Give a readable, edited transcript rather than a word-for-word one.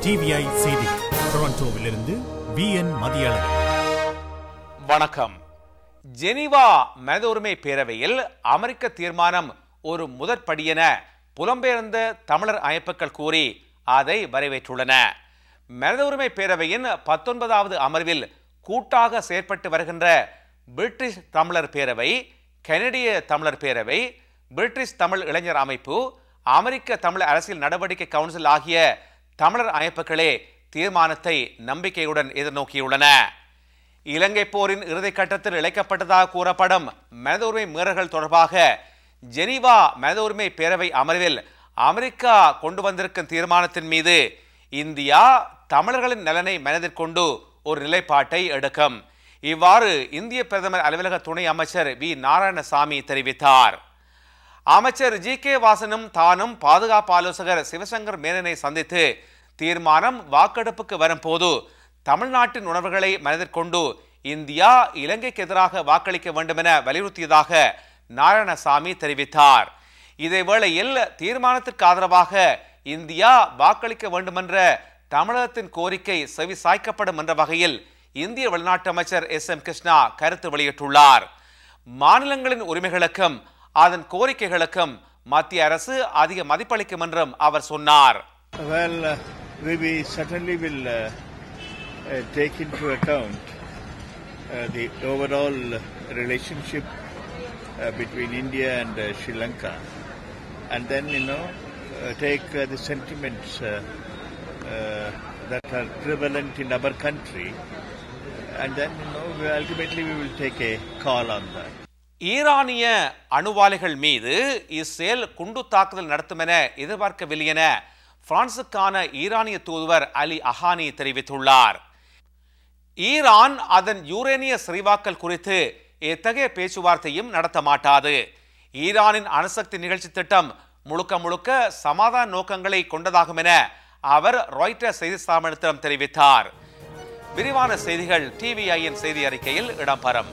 TVI செய்தி டொரண்டோவிலிருந்து VN Mathiyazhagan. வணக்கம். Geneva மனித உரிமை பேரவையில் அமெரிக்க தீர்மானம் ஒரு முதற்படியென புலம்பெயர்ந்த தமிழர் அமைப்புகள் கூறி அதை வரவேற்றுள்ளன. மனித உரிமை பேரவையின் 19வது அமர்வில் கூட்டாக செயற்பட்டு வருகின்ற பிரிட்டிஷ் தமிழர் பேரவை, கனடிய தமிழர் பேரவை, பிரிட்டிஷ் தமிழ் இளைஞர் அமைப்பு, அமெரிக்க தமிழ் அரசியல் நடவடிக்கை கவுன்சில் ஆகிய தமிழர் அமைப்புகளே தீர்மானத்தை நம்பிக்கையுடன் எதிர்நோக்கியுள்ளன. இலங்கை போரின் இறுதி கட்டத்தில் இழைக்கப்பட்டதாக கூறப்படும் மனித உரிமை மீறல்கள் தொடர்பாக ஜெனீவா மனித உரிமை பேரவை அமர்வில் அமெரிக்கா கொண்டு வந்திருக்கும் தீர்மானத்தின் மீது இந்தியா தமிழர்களின் நலனை மனதில் கொண்டு ஒரு நிலைப்பாட்டை எடுக்கும். இவ்வாறு இந்திய பிரதமர் அலுவலக துணை அமைச்சர் வி நாராயணசாமி தெரிவித்தார். அமைச்சர் GK வாசனும் தானும் பாதுகாப்பு ஆலோசகர் சிவசங்கர் மேனனை சந்தித்து தீர்மானம் வாக்கெடுப்புக்கு வரும்போது தமிழ்நாட்டின் உணர்வுகளை மனதில் கொண்டு இந்தியா இலங்கைக்கு எதிராக வாக்களிக்க வேண்டும் என வலியுறுத்தியதாக நாராயணசாமி தெரிவித்தார். இதேவேளையில் தீர்மானத்திற்கு ஆதரவாக இந்தியா வாக்களிக்க வேண்டுமென்ற தமிழகத்தின் கோரிக்கை செவி சாய்க்கப்படும் என்ற வகையில் இந்திய வெளிநாட்டு அமைச்சர் SM கிருஷ்ணா கருத்து வெளியிட்டுள்ளார். மாநிலங்களின் உரிமைகளுக்கும் அதன் கோரிக்கைகளுக்கும் மத்திய அரசு அதிக மதிப்பளிக்கும் என்றும் அவர் சொன்னார். Well, we certainly will take into account the overall relationship between India and Sri Lanka, and then take the sentiments that are prevalent in our country, and then ultimately we will take a call on that. ஈரானிய அணுவாலைகள் மீது Israel குண்டு தாக்குதல் நடத்தும் என எதிர்பார்க்கவில்லை என பிரான்சுக்கான ஈரானிய தூதுவர் அலி அஹானி தெரிவித்துள்ளார். ஈரான் அதன் யூரேனிய செறிவாக்கல் குறித்து எத்தகைய பேச்சுவார்த்தையும் நடத்த மாட்டாது. ஈரானின் அணுசக்தி நிகழ்ச்சி திட்டம் முழுக்க முழுக்க சமாதான நோக்கங்களை கொண்டதாகும் என அவர் ராய்ட்டர்ஸ் செய்தி ஸ்தாபனத்திடம் தெரிவித்தார். விரிவான செய்திகள் TVIயின் செய்தி அறிக்கையில் இடம்பெறும்.